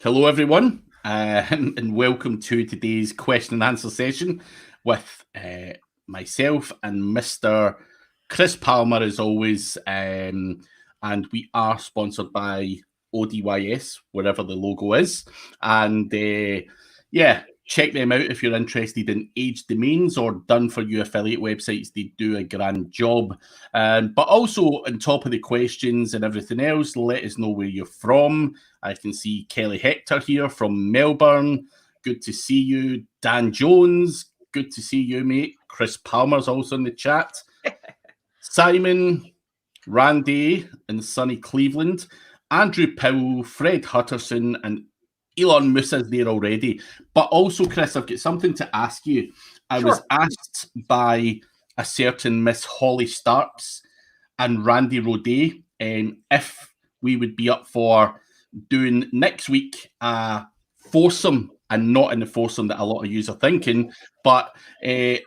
Hello, everyone, and welcome to today's question and answer session with myself and Mr. Chris Palmer, as always. And we are sponsored by ODYS, wherever the logo is. And check them out if you're interested in age domains or done for you affiliate websites. They do a grand job. But also, on top of the questions and everything else, let us know where you're from. I can see Kelly Hector here from Melbourne. Good to see you. Dan Jones, good to see you, mate. Chris Palmer's also in the chat. Simon, Randy in sunny Cleveland. Andrew Powell, Fred Hutterson, and Elon Musa's there already. But also, Chris, I've got something to ask you. I was asked by a certain Miss Holly Starks and Randy Roday if we would be up for doing next week a foursome, and not in the foursome that a lot of you are thinking, but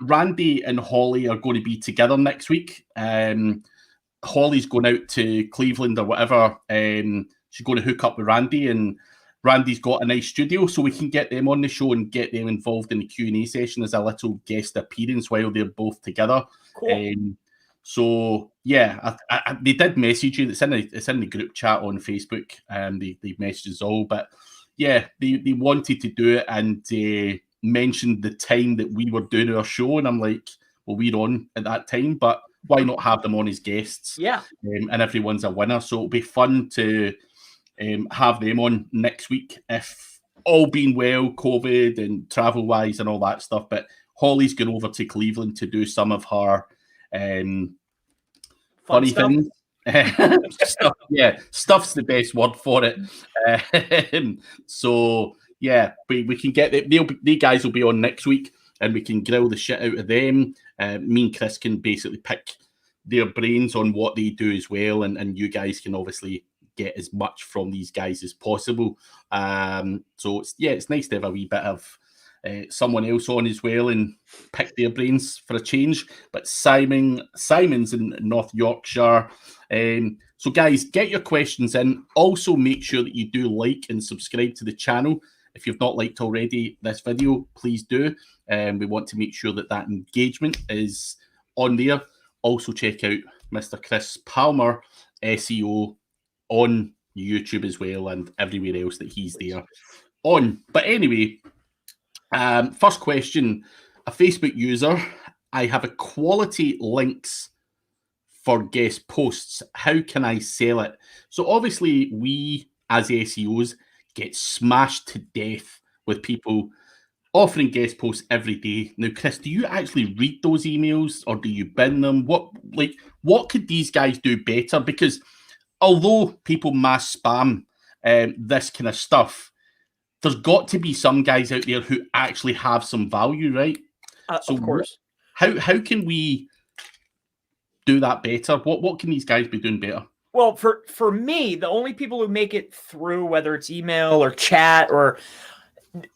Randy and Holly are going to be together next week. Holly's going out to Cleveland or whatever. She's going to hook up with Randy, and Randy's got a nice studio, so we can get them on the show and get them involved in the Q&A session as a little guest appearance while they're both together. Cool. So yeah, they did message you. It's in the group chat on Facebook. They messaged us all, but yeah, they wanted to do it and mentioned the time that we were doing our show, and I'm like, well, we're on at that time, but why not have them on as guests? Yeah, and everyone's a winner, so it'll be fun to have them on next week if all being well, COVID and travel wise and all that stuff. But Holly's going over to Cleveland to do some of her funny things. Stuff's the best word for it. So yeah, we can get them. The guys will be on next week, and we can grill the shit out of them. Me and Chris can basically pick their brains on what they do as well, and you guys can obviously get as much from these guys as possible. So it's nice to have a wee bit of someone else on as well and pick their brains for a change. But Simon's in North Yorkshire. So guys, get your questions in. Also make sure that you do like and subscribe to the channel. If you've not liked already this video, please do. We want to make sure that engagement is on there. Also check out Mr. Chris Palmer SEO on YouTube as well, and everywhere else that he's there on. But anyway, first question, a Facebook user. I have a quality links for guest posts. How can I sell it? So obviously we as SEOs get smashed to death with people offering guest posts every day. Now, Chris, do you actually read those emails or do you bin them? What could these guys do better? Because although people mass spam this kind of stuff, there's got to be some guys out there who actually have some value, right? So of course. How can we do that better? What can these guys be doing better? Well, for me, the only people who make it through, whether it's email or chat, or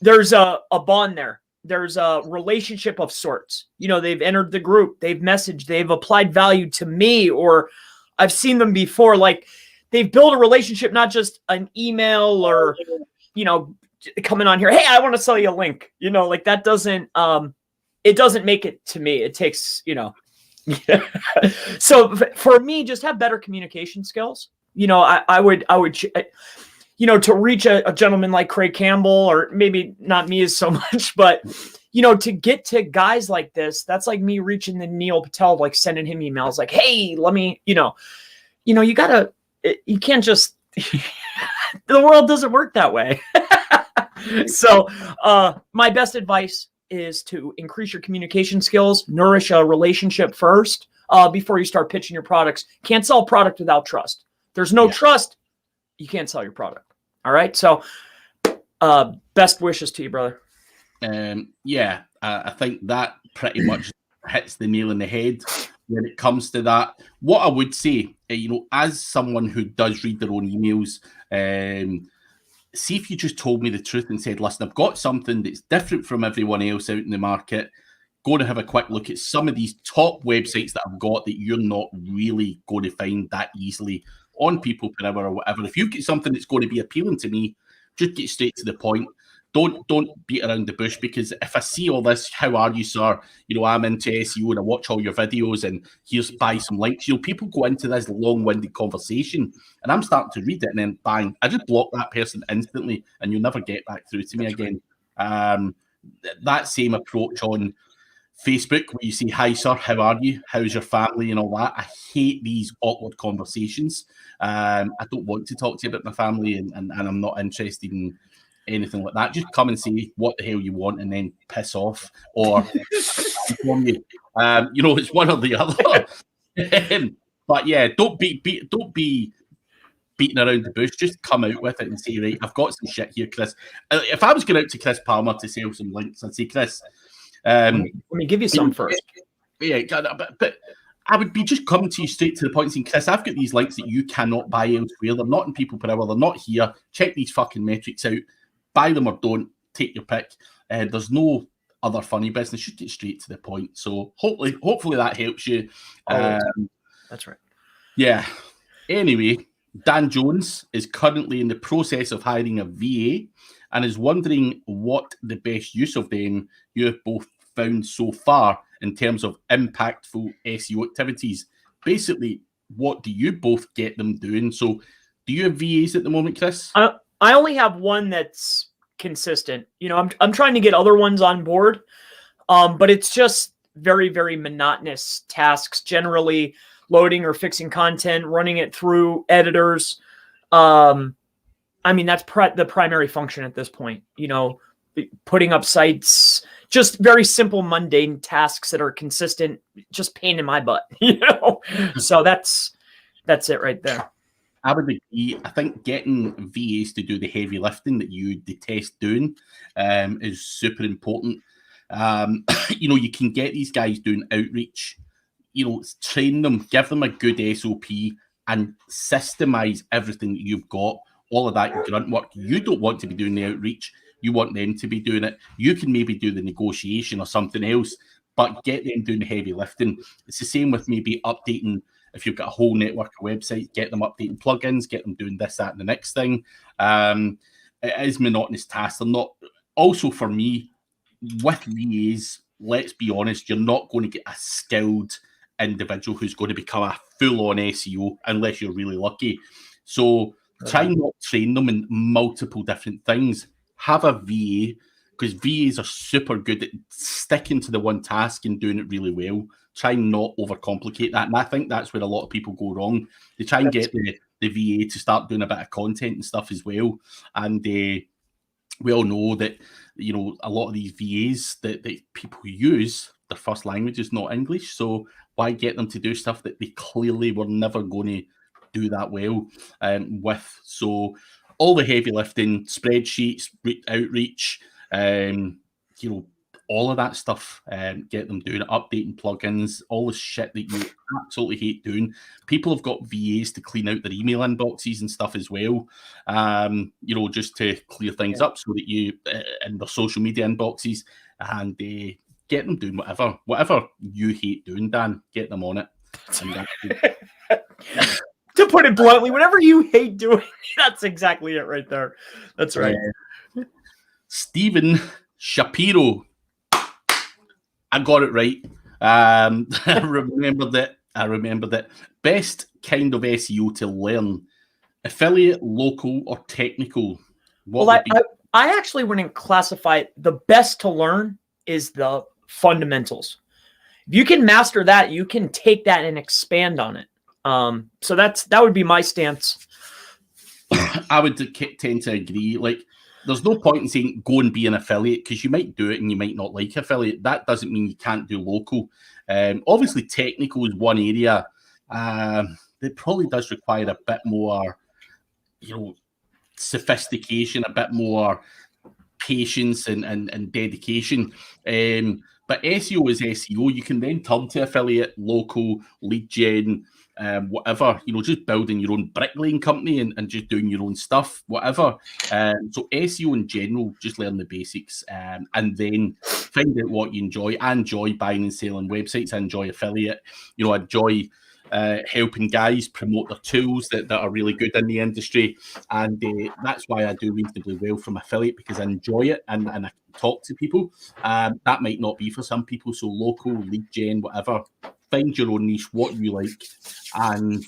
there's a bond there. There's a relationship of sorts. You know, they've entered the group, they've messaged, they've applied value to me, or I've seen them before. Like, they've built a relationship, not just an email or, you know, coming on here, hey, I want to sell you a link. You know, like that doesn't, it doesn't make it to me. It takes, you know, so for me, just have better communication skills. You know, I would, you know, to reach a gentleman like Craig Campbell, or maybe not me as so much, but, you know, to get to guys like this, that's like me reaching the Neil Patel, like sending him emails like, hey, let me, you know, you gotta, you can't just, the world doesn't work that way. So my best advice is to increase your communication skills, nourish a relationship first before you start pitching your products. Can't sell a product without trust. There's no trust, you can't sell your product. All right. So best wishes to you, brother. I think that pretty much hits the nail on the head when it comes to that. What I would say, you know, as someone who does read their own emails, see if you just told me the truth and said, listen, I've got something that's different from everyone else out in the market. Go to have a quick look at some of these top websites that I've got that you're not really going to find that easily on People Per Hour or whatever. If you've got something that's going to be appealing to me, Just get straight to the point. Don't beat around the bush, because if I see all this, how are you, sir? You know, I'm into SEO and I watch all your videos and here's buy some links. You know, people go into this long-winded conversation and I'm starting to read it and then bang, I just block that person instantly and you'll never get back through to me again. That same approach on Facebook, where you say, hi, sir, how are you? How's your family and all that? I hate these awkward conversations. I don't want to talk to you about my family and I'm not interested in anything like that. Just come and say what the hell you want and then piss off, or you know, it's one or the other. But yeah, don't be beating around the bush. Just come out with it and say, right, I've got some shit here, Chris. If I was going out to Chris Palmer to sell some links, I'd say, Chris, let me give you some first. Yeah, but I would be just coming to you straight to the point, saying, Chris, I've got these links that you cannot buy elsewhere. They're not in people per hour. They're not here. Check these fucking metrics out. Buy them or don't. Take your pick. There's no other funny business. Just get straight to the point. So hopefully that helps you. That's right. Yeah. Anyway, Dan Jones is currently in the process of hiring a VA and is wondering what the best use of them you have both found so far in terms of impactful SEO activities. Basically, what do you both get them doing? So do you have VAs at the moment, Chris? I only have one that's consistent. You know, I'm trying to get other ones on board, but it's just very, very monotonous tasks, generally loading or fixing content, running it through editors. I mean, that's the primary function at this point, you know, putting up sites, just very simple, mundane tasks that are consistent, just pain in my butt, you know? So that's it right there. I would agree. I think getting VAs to do the heavy lifting that you detest doing is super important. You know, you can get these guys doing outreach, you know, train them, give them a good SOP and systemize everything that you've got, all of that grunt work. You don't want to be doing the outreach. You want them to be doing it. You can maybe do the negotiation or something else, but get them doing the heavy lifting. It's the same with maybe updating. If you've got a whole network of websites, get them updating plugins, get them doing this, that, and the next thing. It is monotonous tasks. They're not. Also, for me, with VAs, let's be honest, you're not going to get a skilled individual who's going to become a full-on SEO unless you're really lucky. So try and not train them in multiple different things. Have a VA, because VAs are super good at sticking to the one task and doing it really well. Try and not overcomplicate that. And I think that's where a lot of people go wrong. They try and get the VA to start doing a bit of content and stuff as well. And we all know that, you know, a lot of these VAs that people use, their first language is not English. So why get them to do stuff that they clearly were never going to do that well with? So all the heavy lifting, spreadsheets, outreach, you know, all of that stuff, get them doing it, updating plugins, all the shit that you absolutely hate doing. People have got VAs to clean out their email inboxes and stuff as well, you know, just to clear things up so that you, in their social media inboxes, and get them doing whatever you hate doing, Dan, get them on it. To put it bluntly, whatever you hate doing, that's exactly it right there. That's right. Stephen Shapiro. I got it right. I remembered it. Best kind of SEO to learn: affiliate, local, or technical? I actually wouldn't classify it. The best to learn is the fundamentals. If you can master that, you can take that and expand on it. So that would be my stance. I would tend to agree. Like, there's no point in saying go and be an affiliate, because you might do it and you might not like affiliate. That doesn't mean you can't do local. Obviously, technical is one area that probably does require a bit more, you know, sophistication, a bit more patience and dedication. But SEO is SEO. You can then turn to affiliate, local, lead gen, whatever, you know, just building your own bricklaying company and just doing your own stuff, whatever. So SEO in general, just learn the basics, and then find out what you enjoy. I enjoy buying and selling websites. I enjoy affiliate. You know, I enjoy helping guys promote their tools that are really good in the industry. And that's why I do reasonably well from affiliate, because I enjoy it and I talk to people. That might not be for some people. So local, lead gen, whatever, find your own niche, what you like, and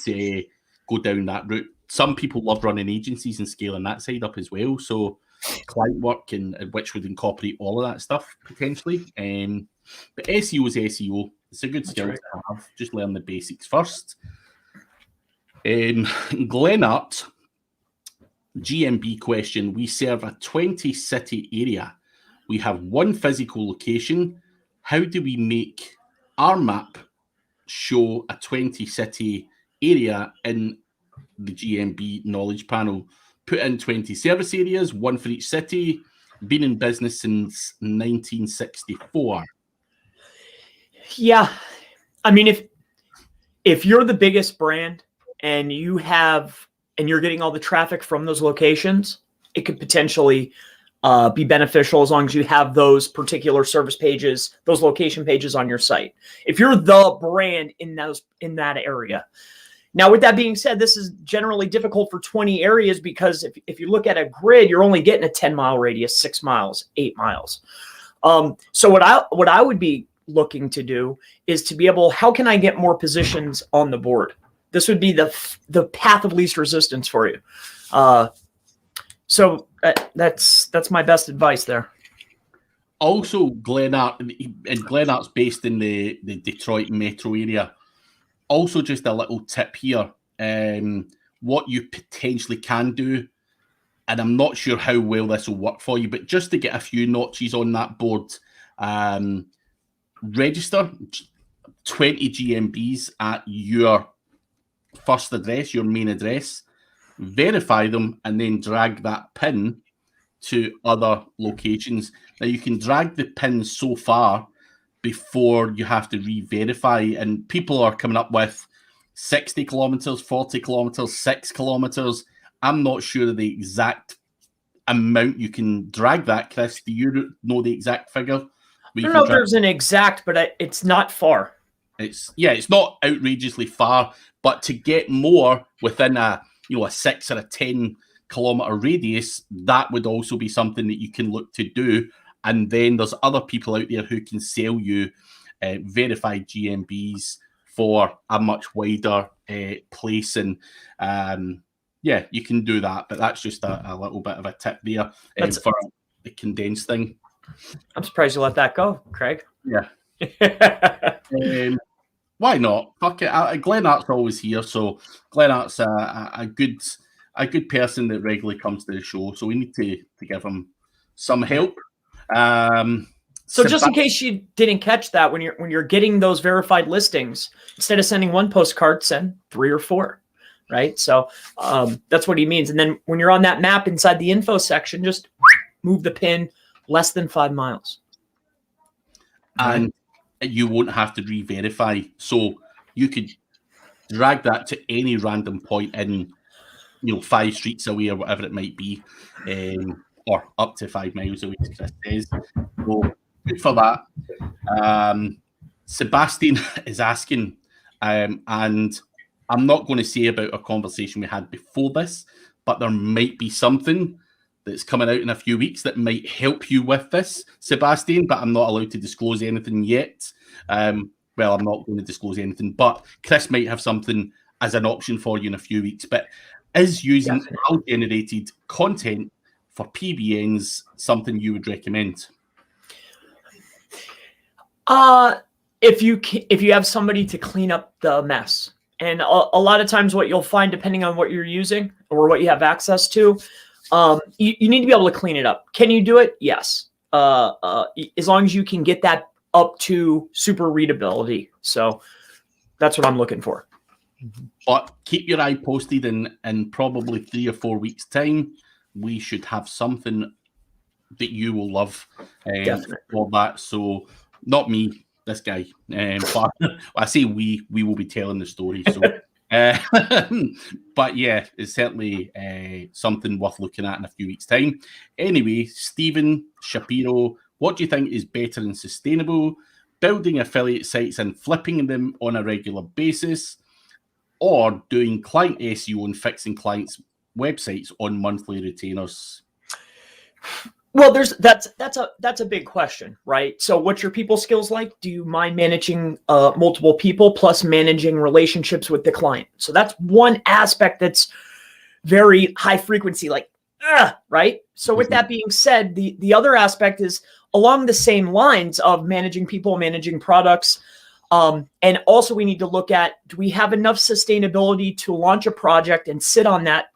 go down that route. Some people love running agencies and scaling that side up as well. So client work, and which would incorporate all of that stuff potentially. But SEO is SEO. It's a good skill to have. Just learn the basics first. Glenart, GMB question. We serve a 20-city area. We have one physical location. How do we make our map show a 20-city area in the GMB knowledge panel? Put in 20 service areas, one for each city. Been in business since 1964. Yeah. I mean, if you're the biggest brand and you're getting all the traffic from those locations, it could potentially be beneficial as long as you have those particular service pages, those location pages on your site. If you're the brand in that area. Now, with that being said, this is generally difficult for 20 areas because if you look at a grid, you're only getting a 10-mile radius, 6 miles, 8 miles. So what I would be looking to do is to be able, how can I get more positions on the board? This would be the path of least resistance for you. So that's my best advice there. Also, Glenart's based in the Detroit metro area. Also, just a little tip here, what you potentially can do, and I'm not sure how well this will work for you, but just to get a few notches on that board, register 20 GMBs at your first address, your main address, verify them, and then drag that pin to other locations. Now, you can drag the pin so far before you have to re-verify, and people are coming up with 60 kilometers, 40 kilometers, 6 kilometers. I'm not sure of the exact amount you can drag that. Chris, do you know the exact figure? I don't know if there's an exact, but it's not far. It's not outrageously far, but to get more within a 6 or a 10 kilometer radius, that would also be something that you can look to do. And then there's other people out there who can sell you verified GMBs for a much wider place. And you can do that. But that's just a little bit of a tip there for the condensed thing. I'm surprised you let that go, Craig. Yeah. Why not? Fuck it. Glenart's always here. So Glenart's a good person that regularly comes to the show. So we need to give him some help. So just in case you didn't catch that, when you're getting those verified listings, instead of sending one postcard, send 3 or 4, right? So that's what he means. And then when you're on that map inside the info section, just move the pin less than 5 miles. And you won't have to re-verify. So you could drag that to any random point in, 5 streets away or whatever it might be. Or up to 5 miles away, as Chris says. So good for that. Sebastian is asking, and I'm not going to say about a conversation we had before this, but there might be something that's coming out in a few weeks that might help you with this, Sebastian, but I'm not allowed to disclose anything yet. I'm not going to disclose anything, but Chris might have something as an option for you in a few weeks. But is using generated content for PBNs something you would recommend? If you have somebody to clean up the mess, and a lot of times what you'll find, depending on what you're using or what you have access to, you need to be able to clean it up. Can you do it? Yes. As long as you can get that up to super readability. So that's what I'm looking for. But keep your eye posted in probably 3 or 4 weeks' time. We should have something that you will love for that. So not me, this guy. But I say we will be telling the story. So, but yeah, it's certainly something worth looking at in a few weeks' time. Anyway, Stephen Shapiro, what do you think is better and sustainable? Building affiliate sites and flipping them on a regular basis, or doing client SEO and fixing clients' websites on monthly retainers? Well, that's a big question, right? So what's your people skills like? Do you mind managing multiple people plus managing relationships with the client? So that's one aspect that's very high frequency, like, right? So with that being said, the other aspect is along the same lines of managing people, managing products. And also we need to look at, do we have enough sustainability to launch a project and sit on that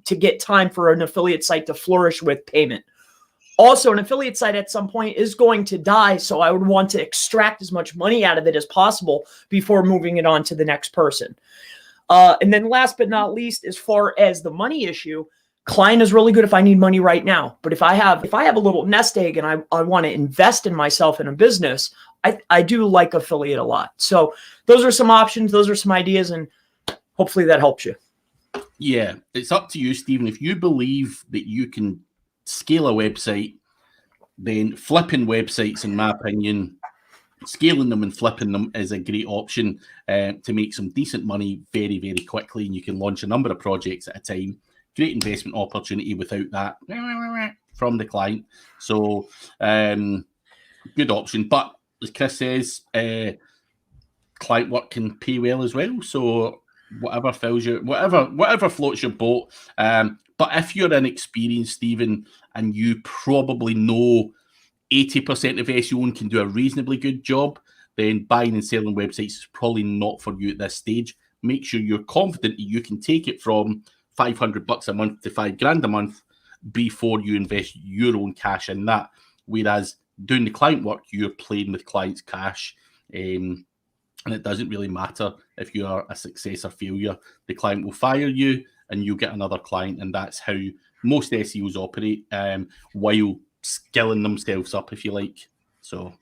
to get time for an affiliate site to flourish with payment? Also, an affiliate site at some point is going to die, so I would want to extract as much money out of it as possible before moving it on to the next person. And then last but not least, as far as the money issue, client is really good if I need money right now. But if I have a little nest egg and I want to invest in myself in a business, I do like affiliate a lot. So those are some options. Those are some ideas, and hopefully that helps you. Yeah, it's up to you, Stephen. If you believe that you can scale a website, then flipping websites, in my opinion, scaling them and flipping them is a great option to make some decent money very, very quickly. And you can launch a number of projects at a time. Great investment opportunity without that from the client. So good option. But as Chris says, client work can pay well as well. So whatever fills your, whatever floats your boat. But if you're inexperienced, Stephen, and you probably know 80% of SEO and can do a reasonably good job, then buying and selling websites is probably not for you at this stage. Make sure you're confident that you can take it from $500 a month to $5,000 a month before you invest your own cash in that. Whereas doing the client work, you're playing with clients' cash. And it doesn't really matter if you are a success or failure. The client will fire you and you get another client. And that's how most SEOs operate, while skilling themselves up, if you like. So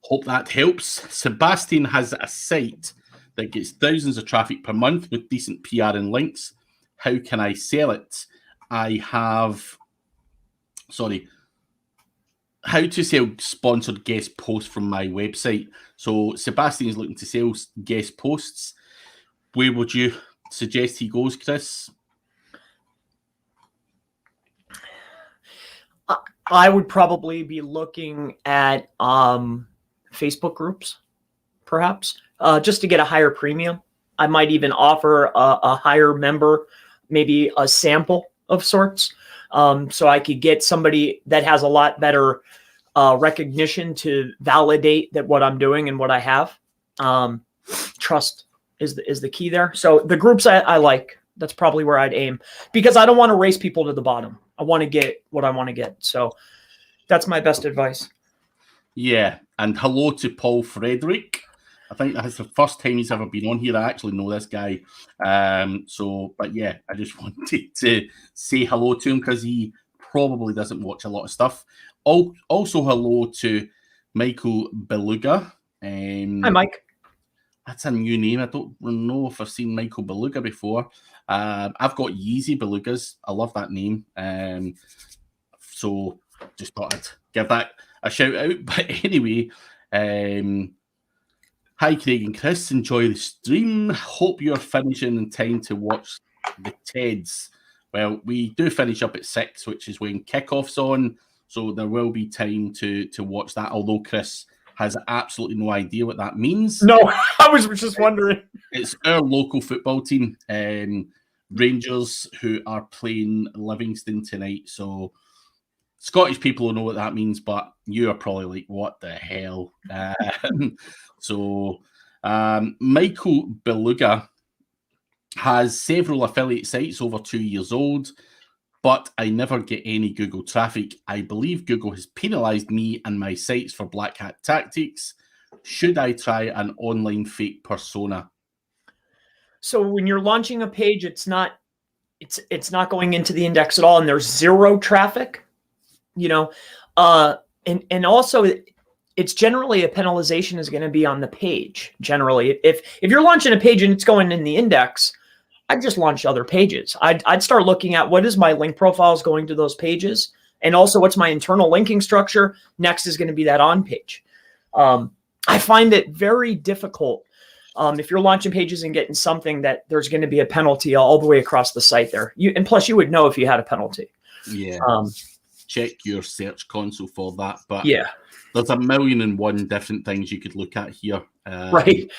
hope that helps. Sebastian has a site that gets thousands of traffic per month with decent PR and links. How can I sell it? How to sell sponsored guest posts from my website. So Sebastian is looking to sell guest posts. Where would you suggest he goes, Chris? I would probably be looking at Facebook groups, perhaps, just to get a higher premium. I might even offer a higher member, maybe a sample of sorts, so I could get somebody that has a lot better recognition to validate that what I'm doing and what I have. Trust is the key there. So the groups I like, that's probably where I'd aim, because I don't want to race people to the bottom. I want to get what I want to get. So that's my best advice. Yeah. And hello to Paul Frederick. I think that's the first time he's ever been on here. I actually know this guy. But yeah, I just wanted to say hello to him because he probably doesn't watch a lot of stuff. Also, hello to Michael Beluga. Hi, Mike. That's a new name. I don't know if I've seen Michael Beluga before. I've got Yeezy Belugas. I love that name. So just thought I'd give that a shout out. But anyway, hi Craig and Chris. Enjoy the stream. Hope you're finishing in time to watch the TEDs. Well, we do finish up at 6, which is when kickoff's on. So there will be time to watch that, although Chris has absolutely no idea what that means. No, I was just wondering. It's our local football team, Rangers, who are playing Livingston tonight. So Scottish people will know what that means, but you are probably like, what the hell? Michael Beluga has several affiliate sites over 2 years old, but I never get any Google traffic. I believe Google has penalized me and my sites for black hat tactics. Should I try an online fake persona? So when you're launching a page, it's not going into the index at all, and there's zero traffic, and also it's generally a penalization is going to be on the page. Generally, if you're launching a page and it's going in the index, I'd just launch other pages. I'd start looking at what is my link profiles going to those pages, and also what's my internal linking structure. Next is going to be that on page. I find it very difficult if you're launching pages and getting something that there's going to be a penalty all the way across the site there. And plus you would know if you had a penalty. Yeah. Check your search console for that. But yeah, there's 1,001 different things you could look at here. right.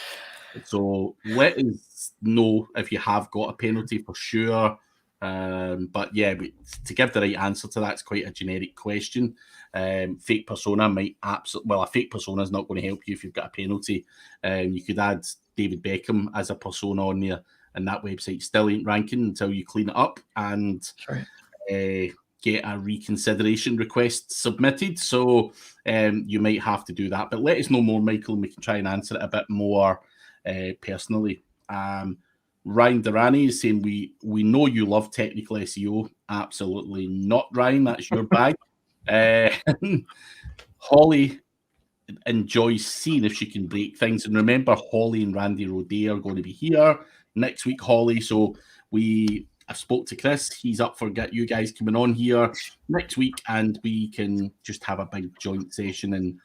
So let us know if you have got a penalty for sure. But yeah, to give the right answer to that, it's quite a generic question. Fake persona might a fake persona is not going to help you if you've got a penalty. You could add David Beckham as a persona on there, and that website still ain't ranking until you clean it up and get a reconsideration request submitted. So you might have to do that. But let us know more, Michael, and we can try and answer it a bit more personally. Ryan Durrani is saying, we know you love technical SEO. Absolutely not, Ryan. That's your bag. Holly enjoys seeing if she can break things. And remember, Holly and Randy Roday are going to be here next week, Holly. So I spoke to Chris. He's up for get you guys coming on here next week, and we can just have a big joint session and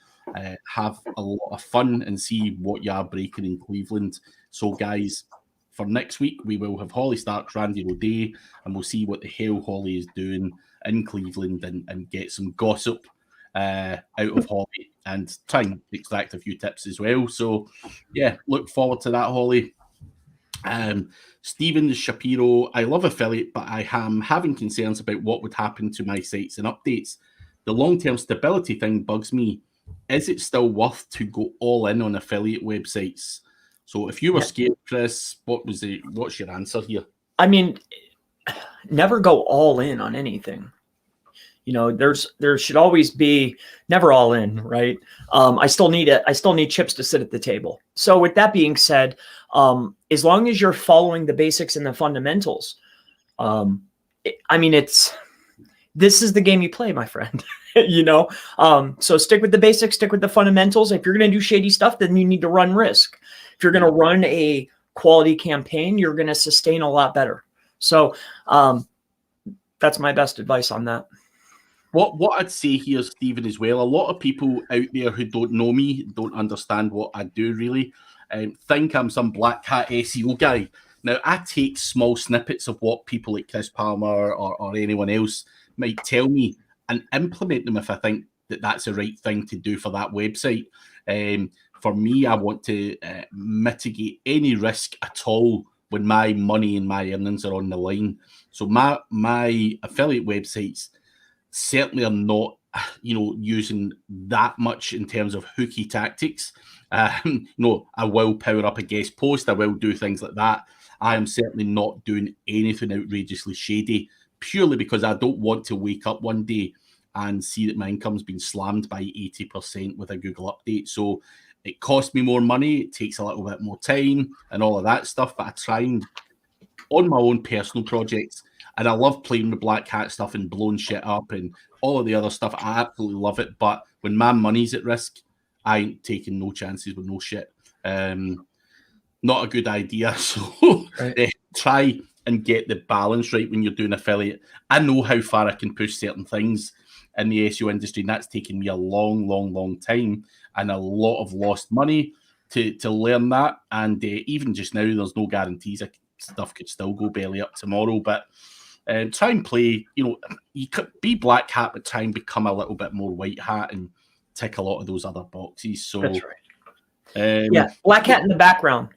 have a lot of fun and see what you are breaking in Cleveland. So, guys, for next week, we will have Holly Starks, Randy Roday, and we'll see what the hell Holly is doing in Cleveland and get some gossip out of Holly and try and extract a few tips as well. So, yeah, look forward to that, Holly. Stephen Shapiro, I love affiliate, but I am having concerns about what would happen to my sites and updates. The long-term stability thing bugs me. Is it still worth to go all in on affiliate websites? So if you were scared, Chris, what's your answer here? I mean, never go all in on anything. There should always be never all in, right? I still need chips to sit at the table. So with that being said, as long as you're following the basics and the fundamentals, this is the game you play, my friend. So stick with the basics, stick with the fundamentals. If you're going to do shady stuff, then you need to run risk. If you're going to run a quality campaign, you're going to sustain a lot better. So that's my best advice on that. What I'd say here, Stephen, as well, a lot of people out there who don't know me, don't understand what I do really, think I'm some black hat SEO guy. Now, I take small snippets of what people like Chris Palmer or anyone else might tell me and implement them if I think that that's the right thing to do for that website. For me, I want to mitigate any risk at all when my money and my earnings are on the line. So my affiliate websites certainly are not, using that much in terms of hooky tactics. I will power up a guest post. I will do things like that. I am certainly not doing anything outrageously shady, purely because I don't want to wake up one day and see that my income's been slammed by 80% with a Google update. So it costs me more money. It takes a little bit more time and all of that stuff. But I try and, on my own personal projects, and I love playing the black hat stuff and blowing shit up and all of the other stuff. I absolutely love it. But when my money's at risk, I ain't taking no chances with no shit. Not a good idea. So try and get the balance right when you're doing affiliate. I know how far I can push certain things in the SEO industry, and that's taken me a long, long, long time and a lot of lost money to learn that. And even just now, there's no guarantees. Stuff could still go belly up tomorrow, but try and play, you could be black hat, but try and become a little bit more white hat and tick a lot of those other boxes. So that's right. Black hat in the background.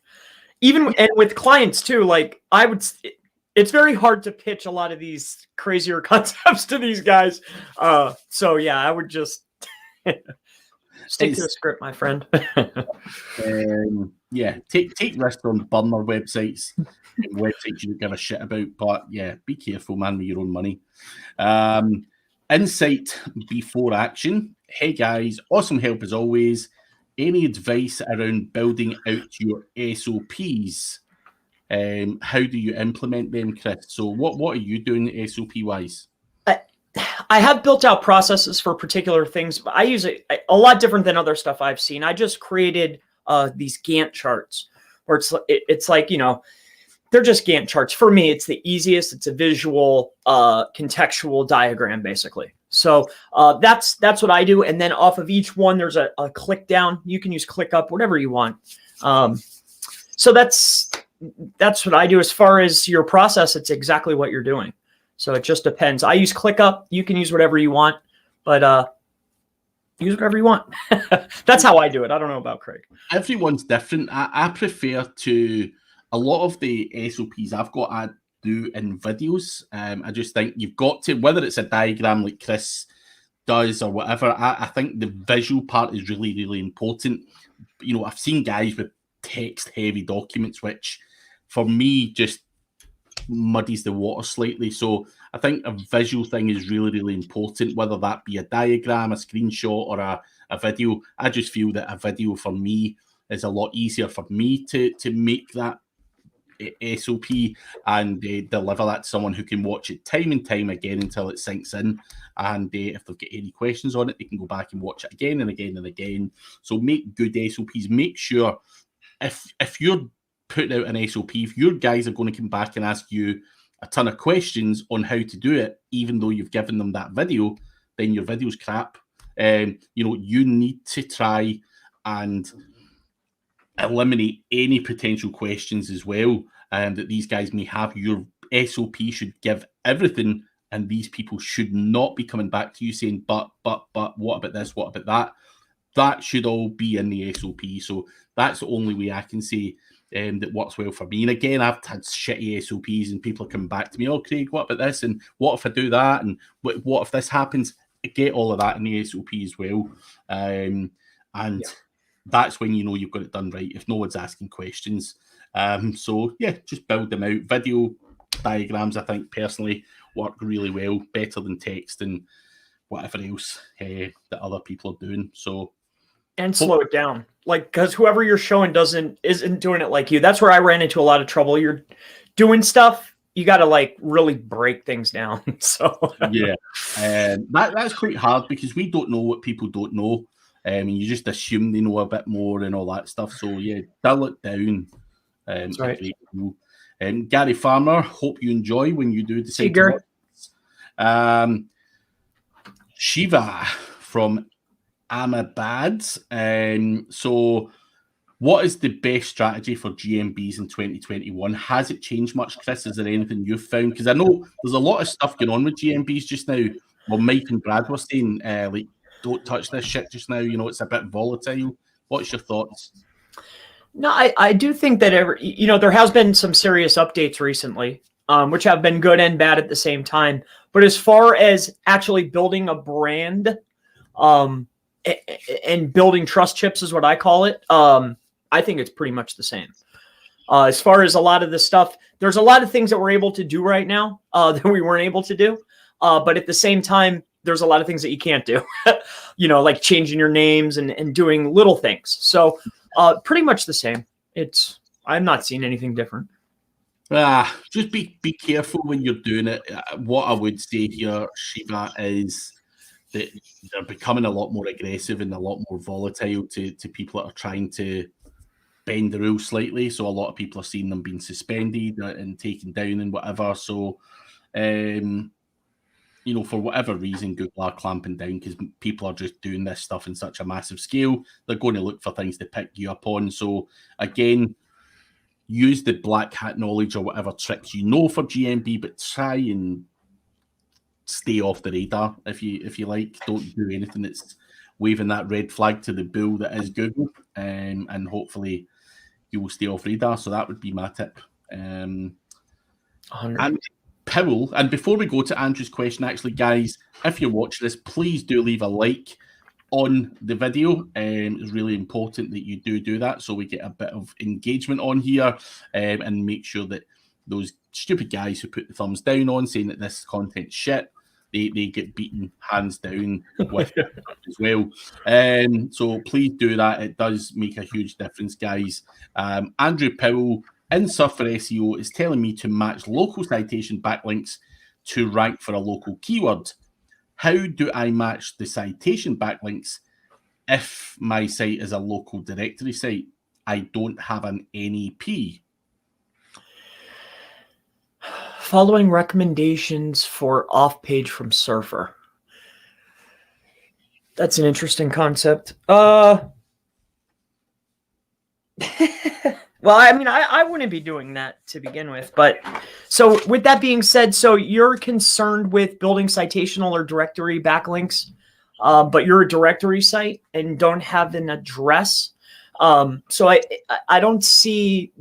Even and with clients too, like it's very hard to pitch a lot of these crazier concepts to these guys. So yeah, I would just stick to the script, my friend. Take risks on burner websites, websites you don't give a shit about. But yeah, be careful, man, with your own money. Insight before action. Hey guys, awesome help as always. Any advice around building out your SOPs? How do you implement them, Chris? So what are you doing SOP wise? I have built out processes for particular things, but I use it a lot different than other stuff I've seen. I just created these Gantt charts where it's like, they're just Gantt charts. For me, it's the easiest. It's a visual contextual diagram, basically. So that's what I do. And then off of each one, there's a click down. You can use click up, whatever you want. So that's what I do. As far as your process, it's exactly what you're doing. So it just depends. I use ClickUp. You can use whatever you want, but use whatever you want. That's how I do it. I don't know about Craig. Everyone's different. I prefer to, a lot of the SOPs I've got, I do in videos. I just think you've got to, whether it's a diagram like Chris does or whatever, I think the visual part is really, really important. You know, I've seen guys with text heavy documents, which for me just muddies the water slightly. So I think a visual thing is really, really important, whether that be a diagram, a screenshot, or a video. I just feel that a video for me is a lot easier for me to make that SOP and deliver that to someone who can watch it time and time again until it sinks in. And if they've got any questions on it, they can go back and watch it again and again and again. So make good SOPs. Make sure if you're putting out an SOP, if your guys are going to come back and ask you a ton of questions on how to do it, even though you've given them that video, then your video's crap. You know, you need to try and eliminate any potential questions as well that these guys may have. Your SOP should give everything, and these people should not be coming back to you saying, but, what about this, what about that? That should all be in the SOP. So that's the only way I can say that works well for me. And again, I've had shitty SOPs and people are coming back to me, oh, Craig, what about this? And what if I do that? And what if this happens? I get all of that in the SOP as well. That's when you know you've got it done right, if no one's asking questions. So yeah, just build them out. Video diagrams, I think, personally work really well, better than text and whatever else that other people are doing. So and slow it down, like, because whoever you're showing isn't doing it like you. That's where I ran into a lot of trouble. You're doing stuff, you got to like really break things down. So yeah, that's quite hard because we don't know what people don't know. And you just assume they know a bit more and all that stuff. So yeah, dull it down. That's right. Gary Farmer, hope you enjoy when you do decide to work. Shiva from Amabad. So what is the best strategy for GMBs in 2021? Has it changed much, Chris? Is there anything you've found? Because I know there's a lot of stuff going on with GMBs just now. Well, Mike and Brad were saying, like, don't touch this shit just now. You know, it's a bit volatile. What's your thoughts? No, I do think that there has been some serious updates recently, which have been good and bad at the same time. But as far as actually building a brand, and building trust chips is what I call it, I think it's pretty much the same. As far as a lot of the stuff, there's a lot of things that we're able to do right now that we weren't able to do. But at the same time, there's a lot of things that you can't do, like changing your names and doing little things. So pretty much the same. I'm not seeing anything different. Just be careful when you're doing it. What I would say here, Shiva, is that they're becoming a lot more aggressive and a lot more volatile to people that are trying to bend the rules slightly. So a lot of people are seeing them being suspended and taken down and whatever. So, for whatever reason, Google are clamping down because people are just doing this stuff in such a massive scale. They're going to look for things to pick you up on. So again, use the black hat knowledge or whatever tricks you know for GMB, but try and stay off the radar if you like. Don't do anything that's waving that red flag to the bull that is Google, and hopefully you will stay off radar. So that would be my tip. And Powell, and before we go to Andrew's question, actually, guys, if you're watching this, please do leave a like on the video. It's really important that you do that so we get a bit of engagement on here, and make sure that those stupid guys who put the thumbs down on saying that this content's shit, they get beaten hands down with it as well. So please do that. It does make a huge difference, guys. Andrew Powell in Surfer SEO is telling me to match local citation backlinks to rank for a local keyword. How do I match the citation backlinks if my site is a local directory site? I don't have an NEP. Following recommendations for off-page from Surfer. That's an interesting concept. Well, Well, I mean, I wouldn't be doing that to begin with. But so with that being said, so you're concerned with building citational or directory backlinks, but you're a directory site and don't have an address. So I don't see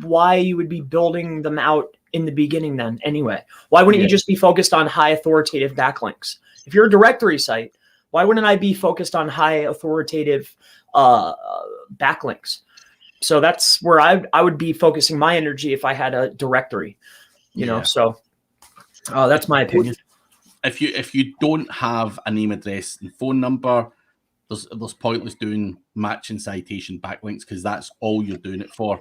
why you would be building them out in the beginning then anyway. Why wouldn't you just be focused on high authoritative backlinks? If you're a directory site, why wouldn't I be focused on high authoritative backlinks? So that's where I would be focusing my energy if I had a directory, you know. So that's my opinion. If you don't have a name, address, and phone number, there's pointless doing match and citation backlinks because that's all you're doing it for.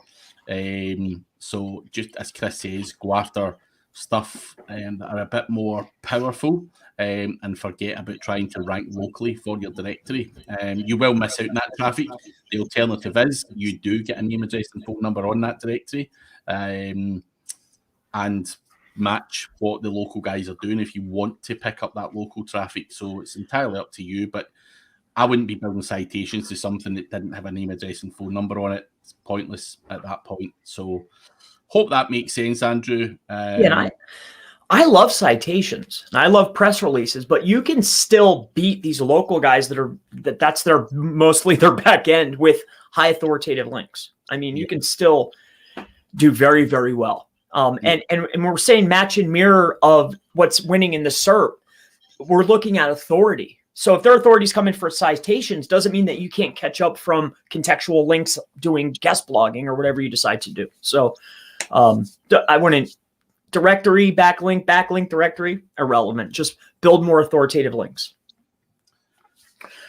So just as Chris says, go after stuff that are a bit more powerful and forget about trying to rank locally for your directory. You will miss out on that traffic. The alternative is you do get a name, address, and phone number on that directory and match what the local guys are doing if you want to pick up that local traffic. So it's entirely up to you, but I wouldn't be building citations to something that didn't have a name, address, and phone number on it. It's pointless at that point. So hope that makes sense, Andrew. And I love citations and I love press releases, but you can still beat these local guys that's their mostly their back end with high authoritative links. I mean, you can still do very, very well. And we're saying match and mirror of what's winning in the SERP. We're looking at authority. So if their authorities come in for citations, doesn't mean that you can't catch up from contextual links doing guest blogging or whatever you decide to do. So I wouldn't directory, backlink, directory, irrelevant. Just build more authoritative links.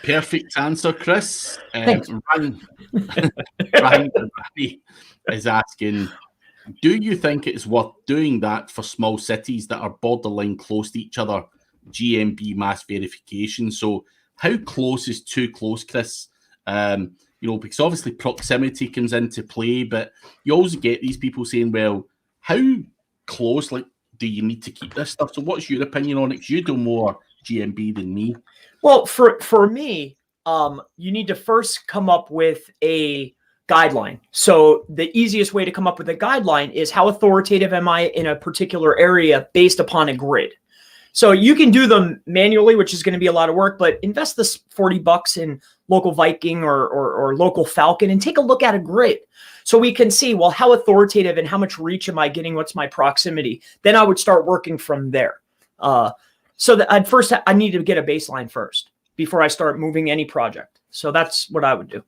Perfect answer, Chris. Thanks. Ryan is asking, do you think it's worth doing that for small cities that are borderline close to each other? GMB mass verification. So how close is too close, Chris? Because obviously proximity comes into play, but you also get these people saying, well, how close do you need to keep this stuff? So what's your opinion on it? Because you do more GMB than me. Well, for me, you need to first come up with a guideline. So the easiest way to come up with a guideline is how authoritative am I in a particular area based upon a grid. So you can do them manually, which is going to be a lot of work, but invest this $40 in local Viking or local Falcon and take a look at a grid. So we can see, well, how authoritative and how much reach am I getting? What's my proximity? Then I would start working from there. So that I need to get a baseline first before I start moving any project. So that's what I would do.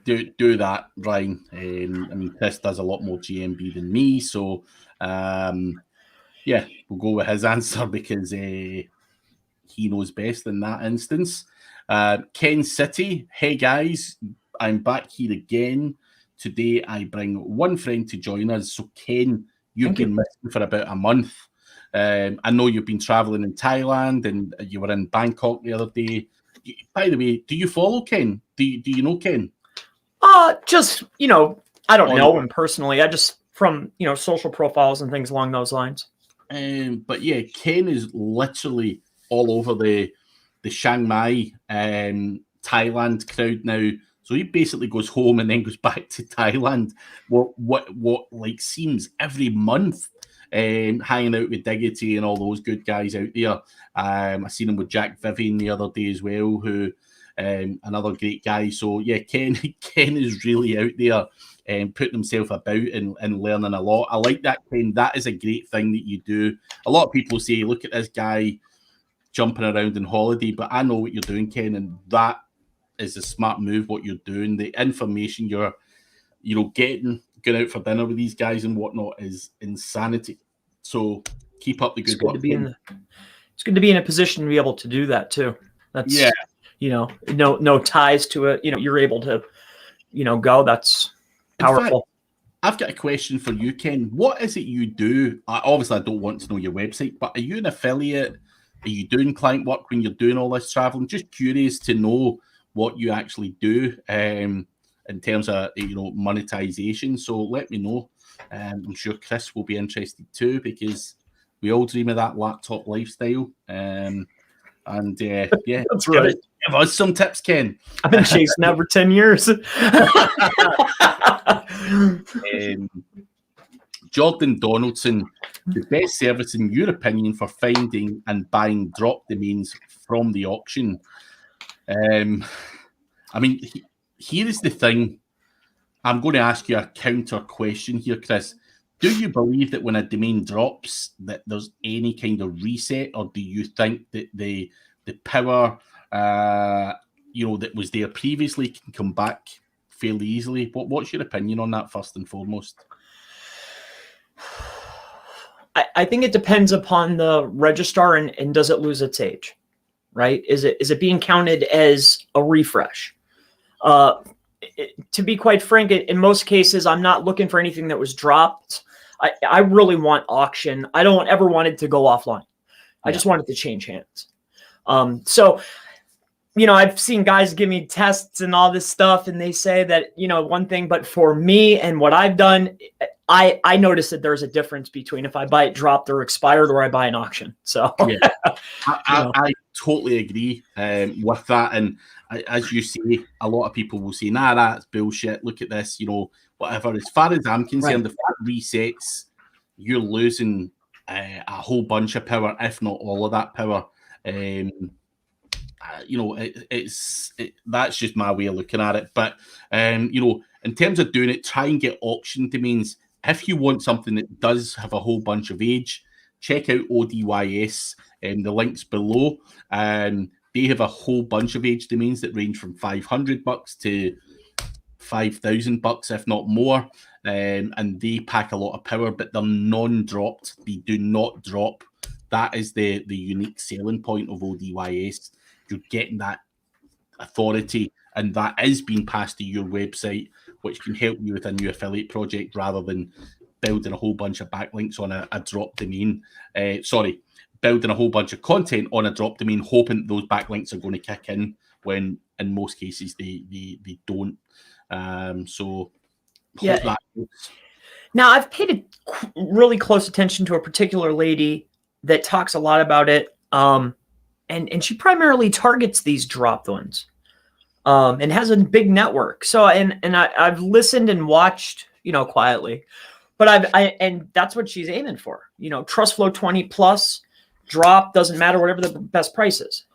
Do that, Ryan. I mean, Chris does a lot more GMB than me, so we'll go with his answer because he knows best in that instance. Ken City, hey guys, I'm back here again. Today I bring one friend to join us. So Ken, you've been missing for about a month. I know you've been traveling in Thailand and you were in Bangkok the other day. By the way, do you follow Ken? Do you know Ken? I don't know him personally. I just from social profiles and things along those lines. But yeah, Ken is literally all over the Chiang Mai Thailand crowd now. So he basically goes home and then goes back to Thailand. What seems every month, hanging out with Diggity and all those good guys out there. I seen him with Jack Vivian the other day as well, who another great guy. So yeah, Ken is really out there and putting himself about and learning a lot. I like that, Ken. That is a great thing that you do. A lot of people say, look at this guy jumping around on holiday, but I know what you're doing, Ken, and that is a smart move, what you're doing. The information you're getting, going out for dinner with these guys and whatnot is insanity. So keep up the good work. It's good to be in a position to be able to do that too. That's no ties to it. You're able to, go. That's powerful. In fact, I've got a question for you, Ken. What is it you do? Obviously, I don't want to know your website, but are you an affiliate? Are you doing client work when you're doing all this traveling? Just curious to know what you actually do in terms of monetization. So let me know. I'm sure Chris will be interested too because we all dream of that laptop lifestyle. And yeah, That's right. give us some tips, Ken. I've been chasing that for 10 years. Jordan Donaldson, the best service in your opinion for finding and buying drop domains from the auction? I mean, here is the thing. I'm going to ask you a counter question here, Chris. Do you believe that when a domain drops that there's any kind of reset, or do you think that the power that was there previously can come back fairly easily? What's your opinion on that, first and foremost? I think it depends upon the registrar and does it lose its age, right? Is it being counted as a refresh? To be quite frank, in most cases, I'm not looking for anything that was dropped. I really want auction. I don't ever want it to go offline. I just want it to change hands. So, I've seen guys give me tests and all this stuff, and they say that, one thing, but for me and what I've done, I noticed that there's a difference between if I buy it dropped or expired or I buy an auction. So yeah, I totally agree with that. And as you say, a lot of people will say, nah, that's bullshit. Look at this, whatever. As far as I'm concerned, if that resets, you're losing a whole bunch of power, if not all of that power. That's just my way of looking at it. But in terms of doing it, try and get auction domains. If you want something that does have a whole bunch of age, check out ODYS. The links below. They have a whole bunch of age domains that range from $500 to $5,000, if not more. And they pack a lot of power, but they're non-dropped. They do not drop. That is the unique selling point of ODYS. You're getting that authority, and that is being passed to your website, which can help you with a new affiliate project rather than building a whole bunch of backlinks on a drop domain. Building a whole bunch of content on a drop domain, hoping those backlinks are going to kick in, when in most cases they don't. Yeah. Now, I've paid really close attention to a particular lady that talks a lot about it, and she primarily targets these dropped ones, and has a big network. So, and I've listened and watched, quietly, but and that's what she's aiming for. Trust flow 20 plus, drop, doesn't matter, whatever the best price is.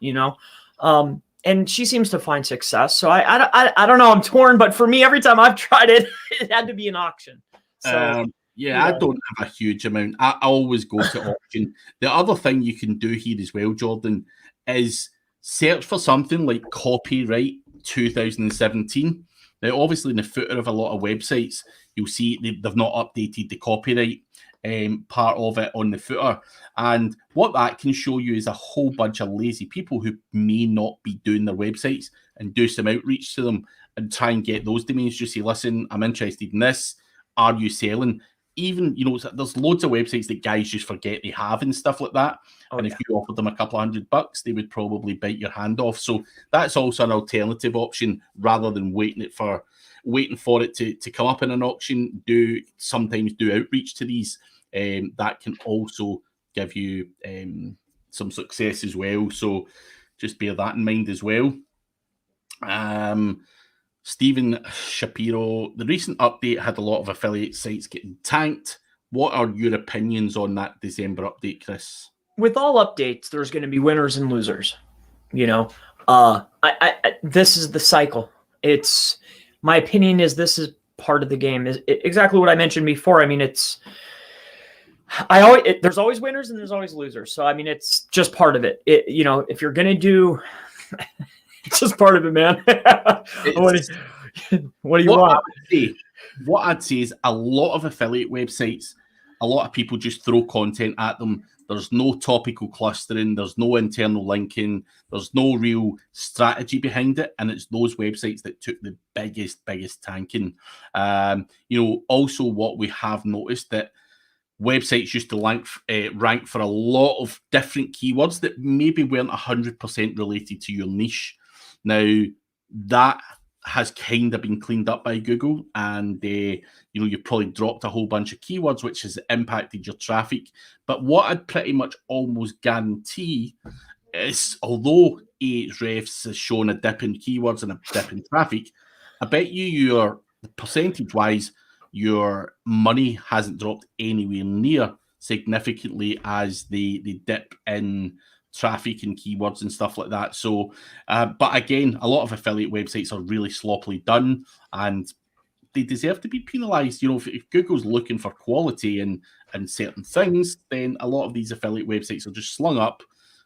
And she seems to find success. So I don't know. I'm torn, but for me, every time I've tried it, it had to be an auction. So. I don't have a huge amount. I always go to auction. The other thing you can do here as well, Jordan, is search for something like copyright 2017. Now, obviously, in the footer of a lot of websites, you'll see they've not updated the copyright part of it on the footer. And what that can show you is a whole bunch of lazy people who may not be doing their websites, and do some outreach to them and try and get those domains. Just say, listen, I'm interested in this. Are you selling? Even, there's loads of websites that guys just forget they have and stuff like that. If you offered them a couple $100, they would probably bite your hand off. So that's also an alternative option, rather than waiting for it to come up in an auction. Sometimes do outreach to these. That can also give you some success as well. So just bear that in mind as well. Stephen Shapiro, the recent update had a lot of affiliate sites getting tanked. What are your opinions on that December update, Chris? With all updates, there's going to be winners and losers. This is the cycle. It's my opinion is this is part of the game. Is exactly what I mentioned before. I mean, there's always winners and there's always losers. So I mean, it's just part of it. If you're going to do. It's just part of it, man. What do you want? What I'd say is a lot of affiliate websites, a lot of people just throw content at them. There's no topical clustering. There's no internal linking. There's no real strategy behind it. And it's those websites that took the biggest tanking. Also what we have noticed that websites used to rank for a lot of different keywords that maybe weren't 100% related to your niche. Now, that has kind of been cleaned up by Google, and you probably dropped a whole bunch of keywords, which has impacted your traffic. But what I'd pretty much almost guarantee although Ahrefs has shown a dip in keywords and a dip in traffic, I bet your percentage-wise, your money hasn't dropped anywhere near significantly as the dip in traffic and keywords and stuff like that. So, but again, a lot of affiliate websites are really sloppily done, and they deserve to be penalized. If Google's looking for quality and certain things, then a lot of these affiliate websites are just slung up,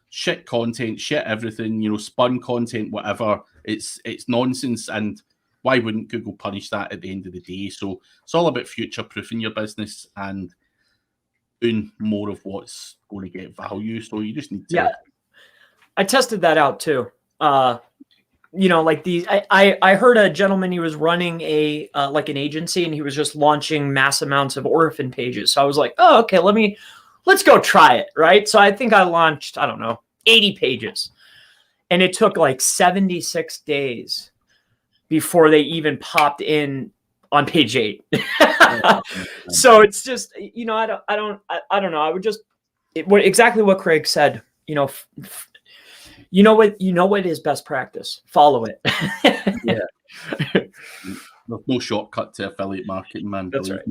shit content, shit everything, spun content, whatever. It's nonsense, and why wouldn't Google punish that at the end of the day? So it's all about future-proofing your business and doing more of what's going to get value. So you just need to... Yeah, I tested that out too. Like these, I heard a gentleman, he was running like an agency, and he was just launching mass amounts of orphan pages. So I was like, oh, okay, let's go try it. Right. So I think I launched, 80 pages, and it took like 76 days before they even popped in on page 8. So it's just, I don't know. I would just, exactly what Craig said, what is best practice. Follow it. Yeah. There's no shortcut to affiliate marketing, man. That's right.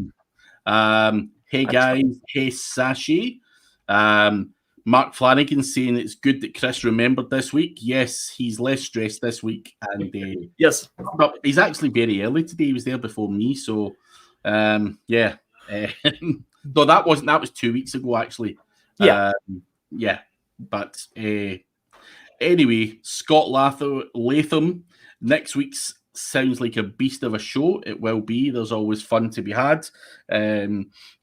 Hey guys, hey Sashi. Mark Flanagan saying it's good that Chris remembered this week. Yes, he's less stressed this week, and yes, but he's actually very early today. He was there before me, so yeah. Though that was 2 weeks ago, actually. Yeah, yeah. But anyway, Scott Latham. Next week's sounds like a beast of a show. It will be. There's always fun to be had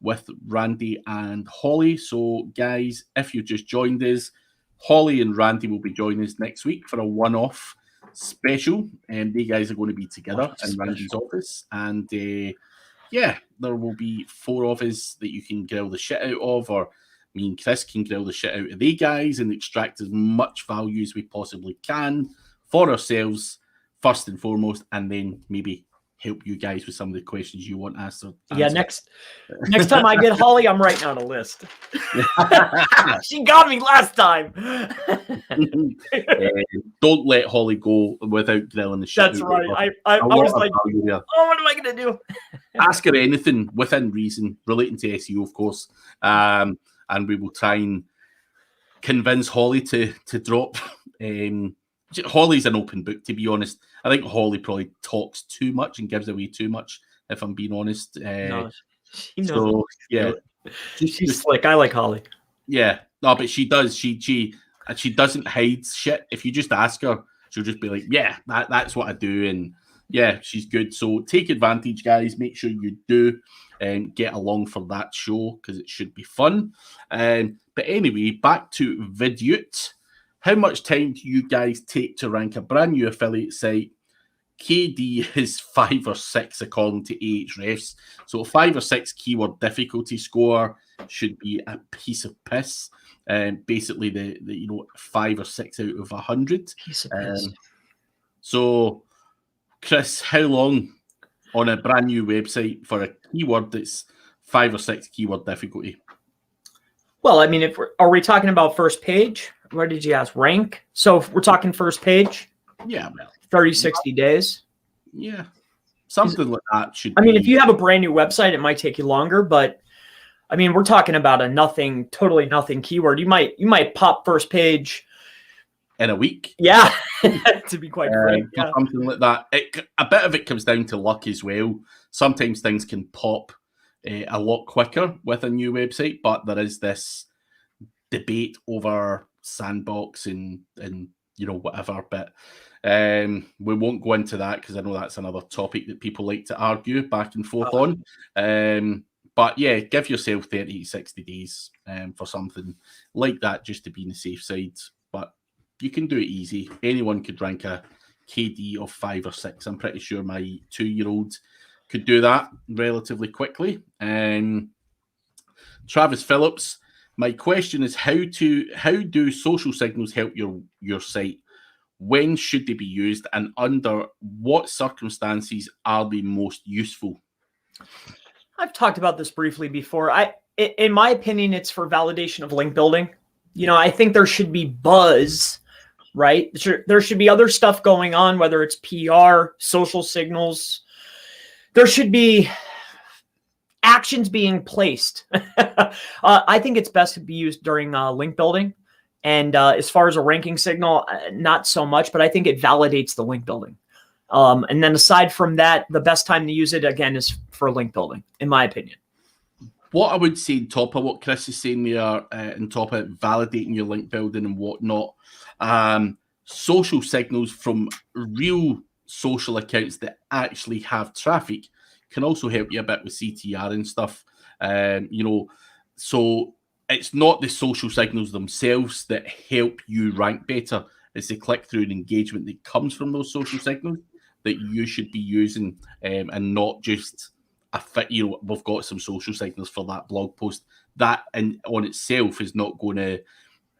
with Randy and Holly. So, guys, if you just joined us, Holly and Randy will be joining us next week for a one-off special. And they guys are going to be together in Randy's office. And yeah, there will be 4 of us that you can grill the shit out of, or me and Chris can grill the shit out of they guys and extract as much value as we possibly can for ourselves, first and foremost, and then maybe help you guys with some of the questions you want answered. Yeah, next time I get Holly, I'm writing out a list. She got me last time. Don't let Holly go without grilling the shit. That's right. I was like, oh, what am I going to do? Ask her anything within reason, relating to SEO, of course. And we will try and convince Holly to drop. Holly's an open book, to be honest. I think Holly probably talks too much and gives away too much, if I'm being honest. No, she knows. So, yeah. She's slick. I like Holly. Yeah. No, but she does. She doesn't hide shit. If you just ask her, she'll just be like, yeah, that's what I do. And yeah, she's good. So take advantage, guys. Make sure you do get along for that show, because it should be fun. But anyway, back to Vidyut. How much time do you guys take to rank a brand new affiliate site? KD is 5 or 6 according to Ahrefs. So 5 or 6 keyword difficulty score should be a piece of piss. Basically, the 5 or 6 out of 100. Piece of piss. So, Chris, how long on a brand new website for a keyword that's 5 or 6 keyword difficulty? Well, I mean, are we talking about first page? Where did you ask? Rank? So if we're talking first page? Yeah, well, 30, 60 days. Yeah. Something like that should I mean, if you have a brand new website, it might take you longer, but I mean, we're talking about a totally nothing keyword. You might pop first page in a week. Yeah. To be quite frank. Yeah. Something like that. A bit of it comes down to luck as well. Sometimes things can pop a lot quicker with a new website, but there is this debate over sandbox and whatever, but we won't go into that because I know that's another topic that people like to argue back and forth on. But yeah, give yourself 30 to 60 days for something like that, just to be on the safe side. But you can do it easy. Anyone could rank a KD of 5 or 6. I'm pretty sure my 2-year-old could do that relatively quickly. Travis Phillips, my question is how do social signals help your site? When should they be used, and under what circumstances are they most useful? I've talked about this briefly before. In my opinion, it's for validation of link building. I think there should be buzz, right? There should be other stuff going on, whether it's PR, social signals. There should be actions being placed. I think it's best to be used during link building. And as far as a ranking signal, not so much, but I think it validates the link building. And then aside from that, the best time to use it, again, is for link building, in my opinion. What I would say on top of what Chris is saying there, on top of validating your link building and whatnot, social signals from real social accounts that actually have traffic can also help you a bit with CTR and stuff. So it's not the social signals themselves that help you rank better. It's the click-through and engagement that comes from those social signals that you should be using, and not just we've got some social signals for that blog post. That in on itself is not going to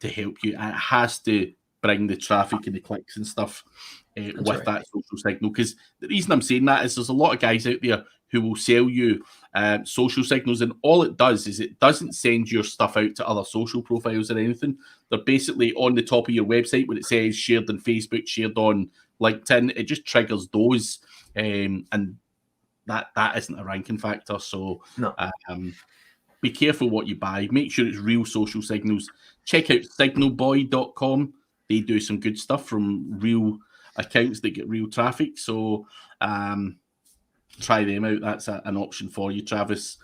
help you. It has to bring the traffic and the clicks and stuff with that social signal. Because the reason I'm saying that is there's a lot of guys out there who will sell you social signals, and all it does is it doesn't send your stuff out to other social profiles or anything. They're basically on the top of your website when it says shared on Facebook, shared on LinkedIn. It just triggers those, and that isn't a ranking factor. So no. Be careful what you buy. Make sure it's real social signals. Check out signalboy.com. They do some good stuff from real accounts that get real traffic. So try them out. That's an option for you, Travis.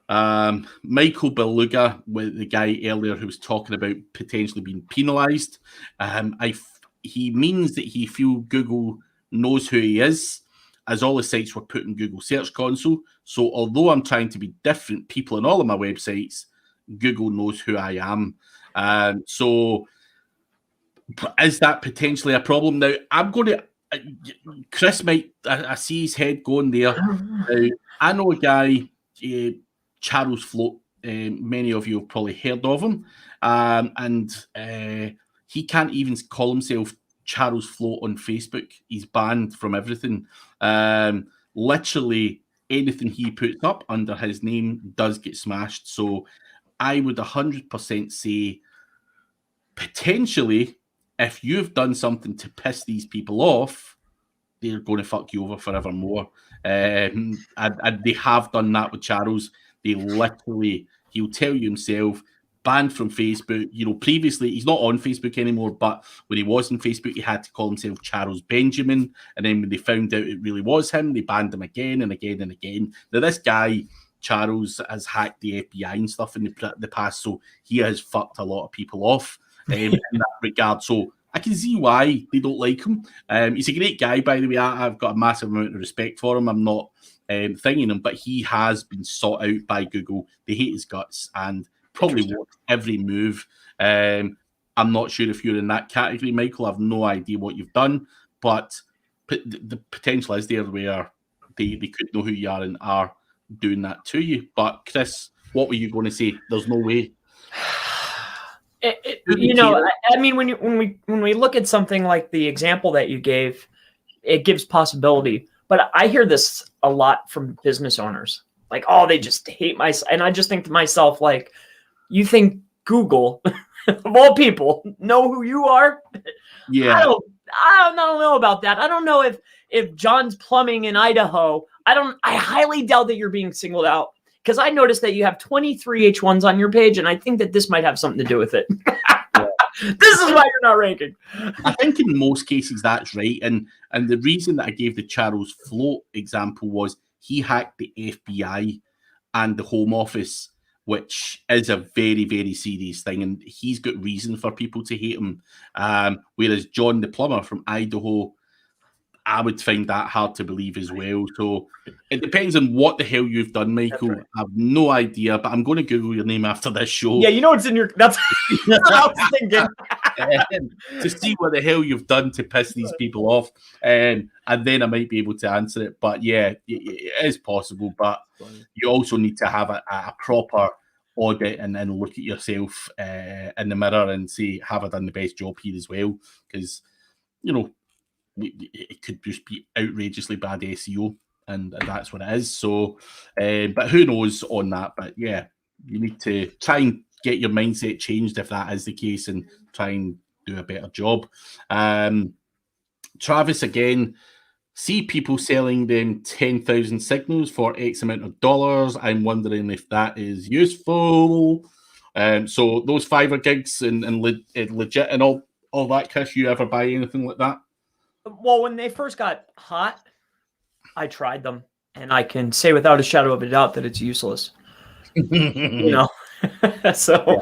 Michael Beluga, with the guy earlier who was talking about potentially being penalised. He means that he feels Google knows who he is, as all the sites were put in Google Search Console. So although I'm trying to be different people on all of my websites, Google knows who I am. So is that potentially a problem? Now, I'm going to... Chris might... I see his head going there. I know a guy, Charles Float. Many of you have probably heard of him. And he can't even call himself Charles Float on Facebook. He's banned from everything. Literally anything he puts up under his name does get smashed. So I would 100% say potentially if you've done something to piss these people off, they're going to fuck you over forevermore. And they have done that with Charles. They literally, he'll tell you himself, banned from Facebook. Previously, he's not on Facebook anymore, but when he was on Facebook, he had to call himself Charles Benjamin. And then when they found out it really was him, they banned him again and again and again. Now, this guy, Charles, has hacked the FBI and stuff in the past, so he has fucked a lot of people off in that regard. So I can see why they don't like him. He's a great guy, by the way. I've got a massive amount of respect for him. I'm not thinging him, but he has been sought out by Google. They hate his guts and probably watch every move. I'm not sure if you're in that category, Michael. I have no idea what you've done, but the potential is there where they could know who you are and are doing that to you. But Chris, what were you going to say? There's no way. I mean, when we look at something like the example that you gave, it gives possibility. But I hear this a lot from business owners, like, oh, they just hate and I just think to myself, like, you think Google, of all people, know who you are? Yeah, I don't know about that. I don't know if John's Plumbing in Idaho. I highly doubt that you're being singled out. Because I noticed that you have 23 H1s on your page, and I think that this might have something to do with it. This is why you're not ranking. I think in most cases that's right. And the reason that I gave the Charles Float example was he hacked the FBI and the Home Office, which is a very, very serious thing. And he's got reason for people to hate him. Whereas John the plumber from Idaho, I would find that hard to believe as well. So it depends on what the hell you've done, Michael. Right. I have no idea, but I'm going to Google your name after this show. Yeah, it's in your... That's what I was thinking. To see what the hell you've done to piss these people off. And then I might be able to answer it. But yeah, it is possible. But you also need to have a proper audit and then look at yourself in the mirror and say, have I done the best job here as well? Because, it could just be outrageously bad SEO, and that's what it is. So, but who knows on that? But yeah, you need to try and get your mindset changed if that is the case, and try and do a better job. Travis again, see people selling them 10,000 signals for X amount of dollars. I'm wondering if that is useful. So those Fiverr gigs and legit and all that, Chris, you ever buy anything like that? Well, when they first got hot, I tried them, and I can say without a shadow of a doubt that it's useless. You know, so yeah.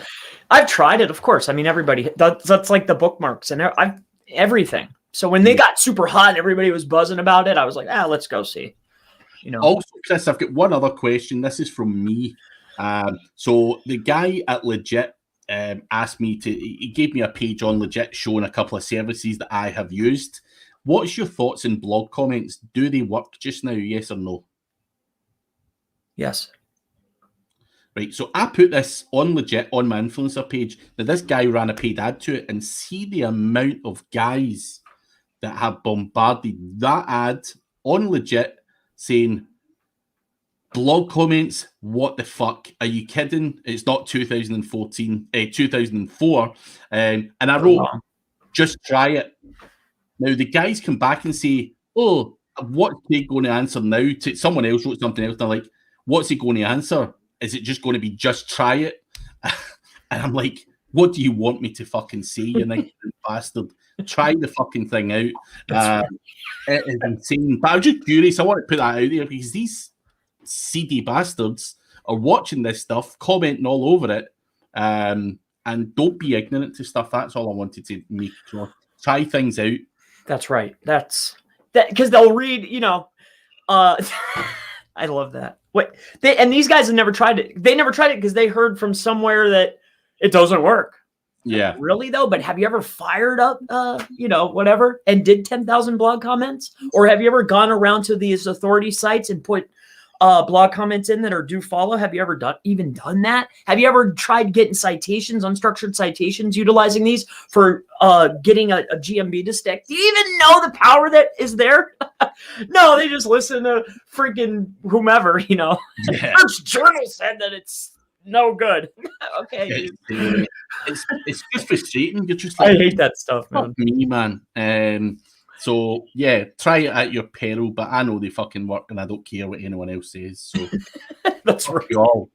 I've tried it, of course. I mean, everybody, that's like the bookmarks and everything. So when they got super hot, everybody was buzzing about it. I was like, let's go see. You know. Also, Chris, I've got one other question. This is from me. So the guy at Legit asked me he gave me a page on Legit showing a couple of services that I have used. What's your thoughts on blog comments? Do they work just now? Yes or no? Yes. Right. So I put this on Legit on my influencer page. Now this guy ran a paid ad to it, and see the amount of guys that have bombarded that ad on Legit saying, blog comments, what the fuck? Are you kidding? It's not 2004. And I wrote, just try it. Now, the guys come back and say, oh, what's he going to answer now? Someone else wrote something else. And I'm like, what's he going to answer? Is it just going to be just try it? And I'm like, what do you want me to fucking say, you nice bastard? Try the fucking thing out. It is insane. But I'm just curious. I want to put that out there because these seedy bastards are watching this stuff, commenting all over it, and don't be ignorant to stuff. That's all I wanted to make sure. Try things out. That's right. That's that because they'll read, you know. I love that. And these guys have never tried it. They never tried it because they heard from somewhere that it doesn't work. Yeah. Really though? But have you ever fired up, whatever, and did 10,000 blog comments? Or have you ever gone around to these authority sites and put blog comments in that are do follow? Have you ever done that? Have you ever tried getting citations, unstructured citations, utilizing these for getting a GMB to stick? Do you even know the power that is there? No, they just listen to freaking whomever, you know. Yeah. First Journal said that it's no good. Okay. It's just frustrating. You're just like, I hate that stuff, man. Me, man. So yeah, try it at your peril, but I know they fucking work and I don't care what anyone else says. So that's right. You all.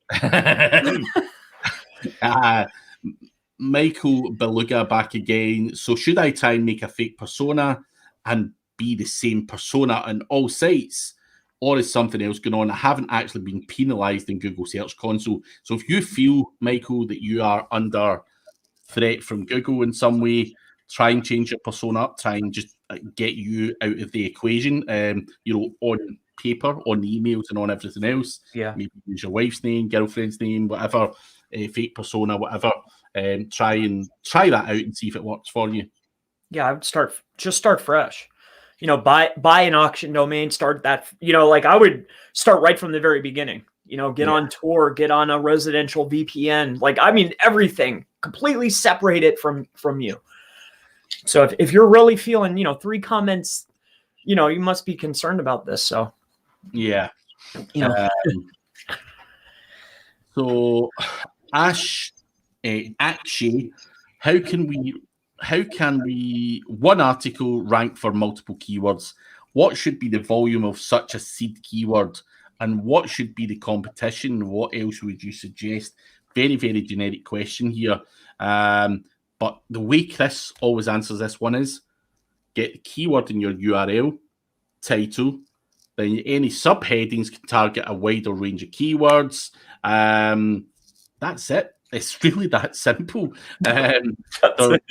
Michael Beluga back again. So should I try and make a fake persona and be the same persona on all sites? Or is something else going on? I haven't actually been penalized in Google Search Console. So if you feel, Michael, that you are under threat from Google in some way, try and change your persona up. Try and just get you out of the equation. On paper, on emails, and on everything else. Yeah. Maybe use your wife's name, girlfriend's name, whatever, fake persona, whatever. Try that out and see if it works for you. Yeah, I would start fresh. You know, buy an auction domain, start that, like I would start right from the very beginning, get on Tor, get on a residential VPN, everything, completely separate it from you. So if you're really feeling, 3 comments, you must be concerned about this. So, yeah. So Akshay, how can we one article rank for multiple keywords? What should be the volume of such a seed keyword? And what should be the competition? What else would you suggest? Very, very generic question here. But the way Chris always answers this one is get the keyword in your URL, title, then any subheadings can target a wider range of keywords. That's it. It's really that simple. There's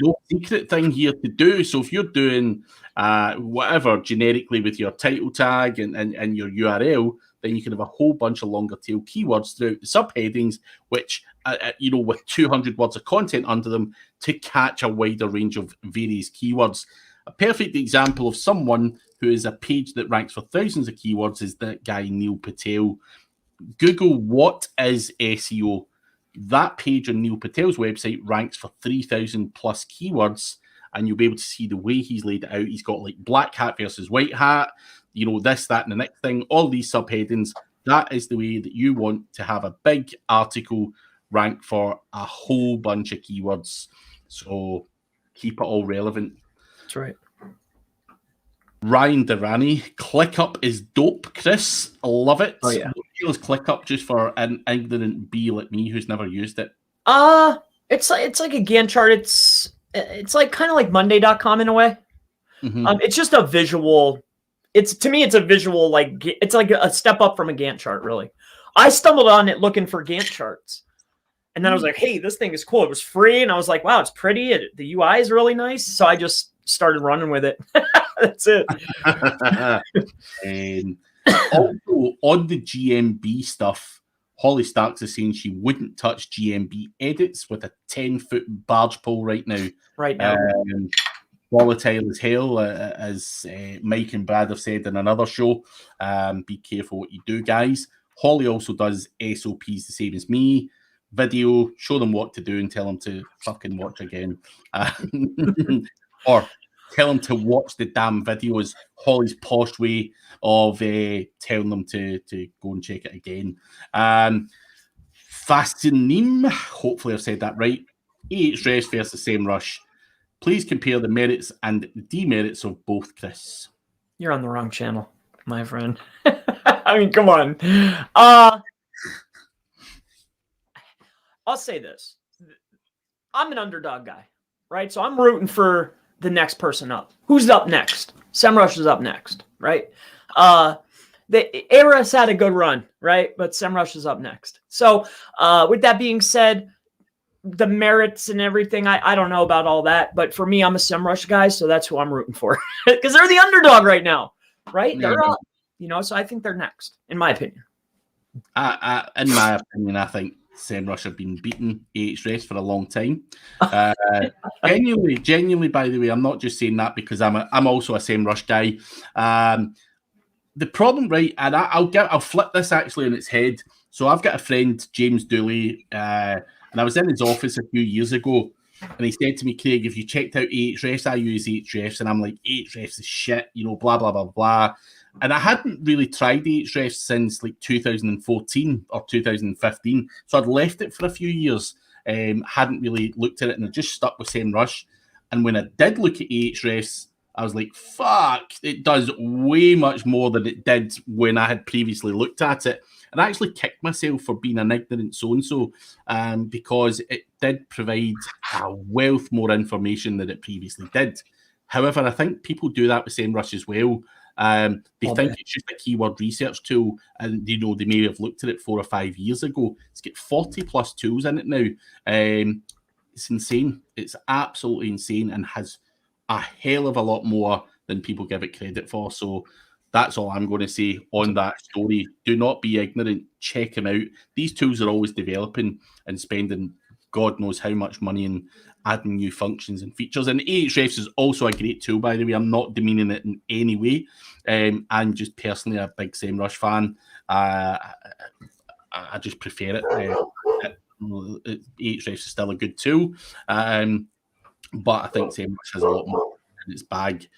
no secret thing here to do. So if you're doing whatever generically with your title tag and your URL, then you can have a whole bunch of longer tail keywords throughout the subheadings, which, with 200 words of content under them to catch a wider range of various keywords. A perfect example of someone who is a page that ranks for thousands of keywords is that guy, Neil Patel. Google what is SEO. That page on Neil Patel's website ranks for 3,000 plus keywords, and you'll be able to see the way he's laid it out. He's got like black hat versus white hat, this, that, and the next thing, all these subheadings. That is the way that you want to have a big article rank for a whole bunch of keywords. So keep it all relevant. That's right. Ryan Durrani, ClickUp is dope, Chris. I love it. Oh, yeah. What feels ClickUp just for an ignorant bee like me who's never used it? It's like a Gantt chart. It's like kind of like Monday.com in a way. Mm-hmm. It's just a visual. To me, it's a visual, like it's like a step up from a Gantt chart, really. I stumbled on it looking for Gantt charts. And then I was like, hey, this thing is cool. It was free. And I was like, wow, it's pretty. The UI is really nice. So I just started running with it. That's it. Also, on the GMB stuff, Holly Starks is saying she wouldn't touch GMB edits with a 10-foot barge pole right now. Right now. Volatile as hell, as Mike and Brad have said in another show. Be careful what you do, guys. Holly also does SOPs the same as me. Video, show them what to do and tell them to fucking watch again. Or tell them to watch the damn videos. Holly's posh way of telling them to go and check it again. Fascinim, hopefully I've said that right. Ahrefs versus SEMrush. Please compare the merits and demerits of both, Chris. You're on the wrong channel, my friend. I mean, come on. I'll say this. I'm an underdog guy, right? So I'm rooting for the next person up. Who's up next? SEMrush is up next, right? The Ahrefs had a good run, right? But SEMrush is up next. So with that being said, the merits and everything, I don't know about all that. But for me, I'm a SEMrush guy, so that's who I'm rooting for. Because they're the underdog right now, right? Yeah. They're up, so I think they're next, in my opinion. In my opinion, I think SEMrush have been beating Ahrefs for a long time. Genuinely, by the way, I'm not just saying that because I'm also a SEMrush guy. The problem, right, and I'll flip this actually on its head. So I've got a friend, James Dooley, and I was in his office a few years ago, and he said to me, Craig, if you checked out Ahrefs, I use Ahrefs, and I'm like, Ahrefs is shit, blah, blah, blah, blah. And I hadn't really tried Ahrefs since like 2014 or 2015. So I'd left it for a few years, hadn't really looked at it, and I just stuck with SEMrush. And when I did look at Ahrefs, I was like, fuck, it does way much more than it did when I had previously looked at it. And I actually kicked myself for being an ignorant so-and-so because it did provide a wealth more information than it previously did. However, I think people do that with SEMrush as well. They think it's just a keyword research tool, and they may have looked at it 4 or 5 years ago. It's got 40 plus tools in it now. It's insane. It's absolutely insane, and has a hell of a lot more than people give it credit for. So that's all I'm going to say on that story. Do not be ignorant. Check them out. These tools are always developing and spending God knows how much money in adding new functions and features. And Ahrefs is also a great tool, by the way. I'm not demeaning it in any way. I'm just personally a big SEMrush fan. I just prefer it. Ahrefs is still a good tool. But I think SEMrush has a lot more in its bag.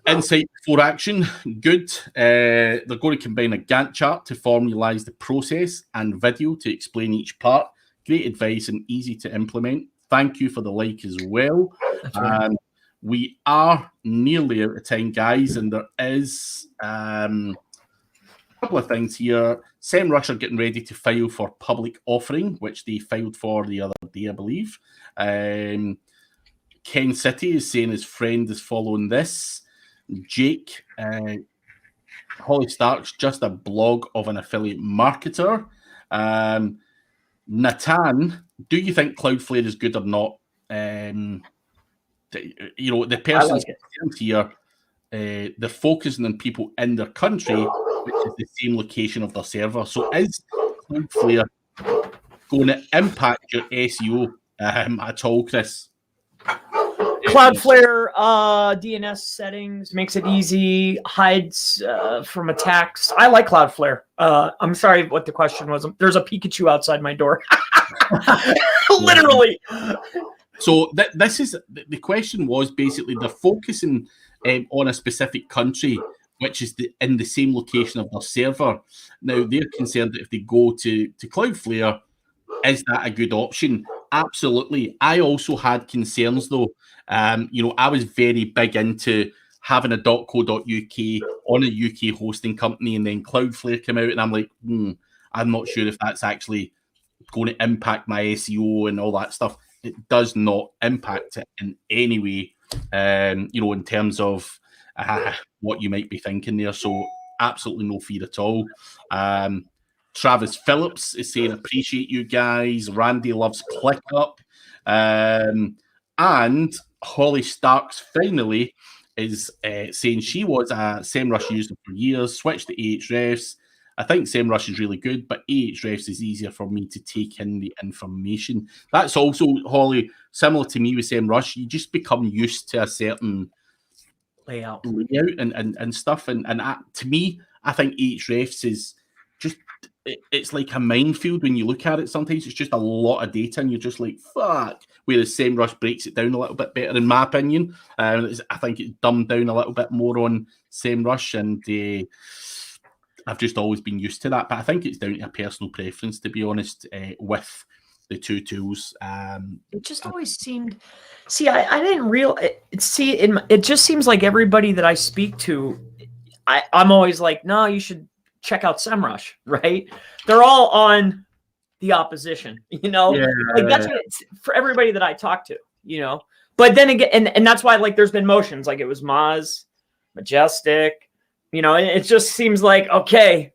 Insight before action, good. They're going to combine a Gantt chart to formalize the process and video to explain each part. Great advice and easy to implement. Thank you for the like as well. Right. We are nearly out of time, guys, and there is a couple of things here. SEMrush are getting ready to file for public offering, which they filed for the other day, I believe. Ken City is saying his friend is following this. Jake, Holly Stark's just a blog of an affiliate marketer. Natan, do you think Cloudflare is good or not? The person's here, they're focusing on people in their country, which is the same location of their server. So is Cloudflare going to impact your SEO at all, Chris? Cloudflare DNS settings makes it easy, hides from attacks. I like Cloudflare. I'm sorry what the question was. There's a Pikachu outside my door. Literally. So this is the question was basically they're focusing on a specific country, which is in the same location of their server. Now, they're concerned that if they go to Cloudflare, is that a good option? Absolutely. I also had concerns, though. I was very big into having a .co.uk on a UK hosting company, and then Cloudflare came out, and I'm like, I'm not sure if that's actually going to impact my SEO and all that stuff. It does not impact it in any way, in terms of what you might be thinking there. So absolutely no fear at all. Travis Phillips is saying, appreciate you guys. Randy loves ClickUp. And Holly Starks finally is saying she was a SEMrush user for years, switched to Ahrefs. I think SEMrush is really good, but Ahrefs is easier for me to take in the information. That's also, Holly, similar to me with SEMrush. You just become used to a certain layout and stuff. And to me, I think Ahrefs is just, it's like a minefield when you look at it. Sometimes it's just a lot of data and you're just like, fuck. Whereas SEMrush breaks it down a little bit better, in my opinion. I think it's dumbed down a little bit more on SEMrush, and I've just always been used to that. But I think it's down to a personal preference, to be honest, with the two tools. It just always seemed. See, I didn't it just seems like everybody that I speak to, I'm always like, no, you should check out SEMrush, right? They're all on the opposition, like that's what it's for everybody that I talk to, But then again, and that's why, like, there's been motions, like it was Moz, Majestic, it just seems like, okay,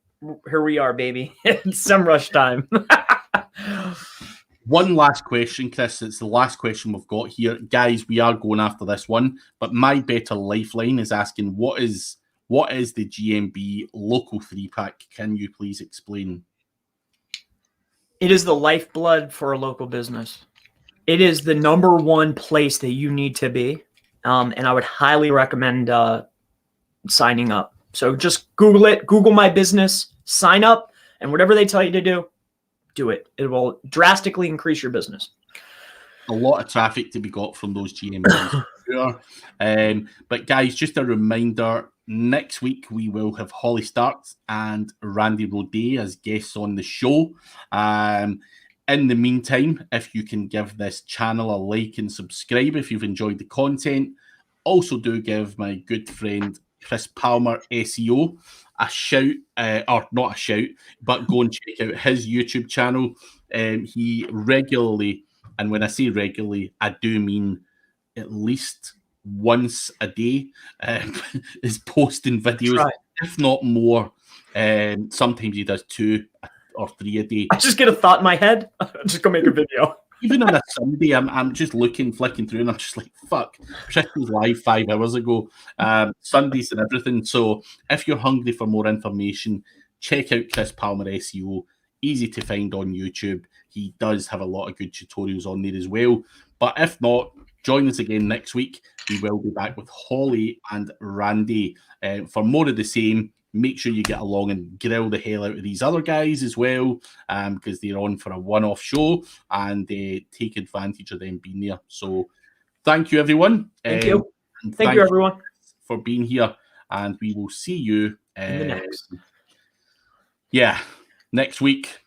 here we are, baby. It's SEMrush time. One last question, Chris. It's the last question we've got here. Guys, we are going after this one, but My Better Lifeline is asking, what is the GMB local 3-pack? Can you please explain? It is the lifeblood for a local business. It is the number one place that you need to be. And I would highly recommend signing up. So just Google it, Google My Business, sign up, and whatever they tell you to do it. It will drastically increase your business. A lot of traffic to be got from those GMBs. Sure. But guys, just a reminder, next week we will have Holly Starks and Randy Rodet as guests on the show. In the meantime, if you can give this channel a like and subscribe if you've enjoyed the content. Also do give my good friend Chris Palmer SEO a shout, or not a shout, but go and check out his YouTube channel. He regularly, and when I say regularly, I do mean at least once a day, is posting videos, right, if not more. Sometimes he does 2 or 3 a day. I just get a thought in my head. I'm just gonna make a video. Even on a Sunday, I'm just flicking through, and I'm just like, fuck, Chris was live 5 hours ago, Sundays and everything. So if you're hungry for more information, check out Chris Palmer SEO. Easy to find on YouTube. He does have a lot of good tutorials on there as well. But if not, join us again next week. We will be back with Holly and Randy for more of the same. Make sure you get along and grill the hell out of these other guys as well, because they're on for a one-off show, and take advantage of them being there. So thank you, everyone. Thank you. Thank you, everyone, for being here. And we will see you in the next. Next week.